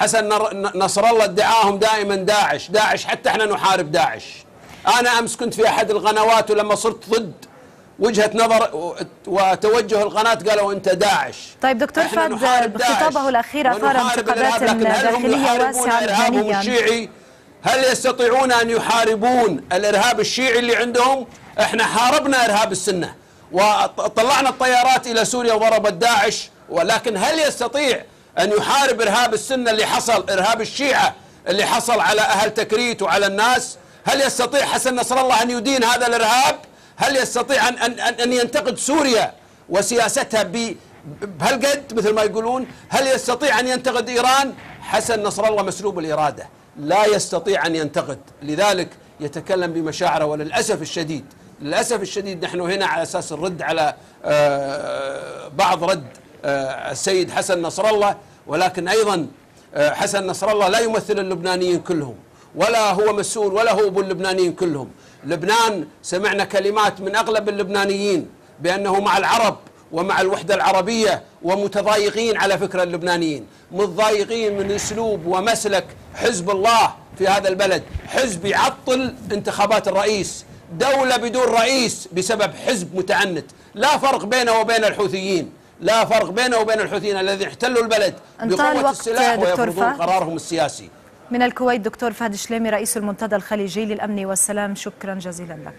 حسن نصر الله ادعاهم دائما داعش، حتى احنا نحارب داعش. انا امس كنت في احد القنوات، ولما صرت ضد وجهة نظر وتوجه القناة قالوا انت داعش. طيب دكتور فهد، خطابه الاخير اثار انتقادات داخلية واسعة لبنانيا. الشيعي هل يستطيعون ان يحاربون الارهاب الشيعي اللي عندهم؟ احنا حاربنا ارهاب السنة وطلعنا الطيارات الى سوريا وضربت داعش، ولكن هل يستطيع ان يحارب ارهاب السنة اللي حصل، ارهاب الشيعة اللي حصل على اهل تكريت وعلى الناس؟ هل يستطيع حسن نصر الله ان يدين هذا الارهاب؟ هل يستطيع ان ينتقد سوريا وسياستها بهالقد مثل ما يقولون؟ هل يستطيع ان ينتقد ايران؟ حسن نصر الله مسلوب الاراده، لا يستطيع ان ينتقد، لذلك يتكلم بمشاعره. وللاسف الشديد نحن هنا على اساس الرد على بعض رد السيد حسن نصر الله، ولكن ايضا حسن نصر الله لا يمثل اللبنانيين كلهم، ولا هو مسؤول، ولا هو ابو اللبنانيين كلهم. لبنان سمعنا كلمات من اغلب اللبنانيين بانه مع العرب ومع الوحده العربيه، ومتضايقين على فكره اللبنانيين، متضايقين من اسلوب ومسلك حزب الله في هذا البلد، حزب يعطل انتخابات الرئيس، دوله بدون رئيس بسبب حزب متعنت. لا فرق بينه وبين الحوثيين، لا فرق بينه وبين الحوثيين الذين احتلوا البلد بقوه السلاح ويفرضون قرارهم السياسي. من الكويت دكتور فهد الشليمي رئيس المنتدى الخليجي للأمن والسلام، شكرا جزيلا لك.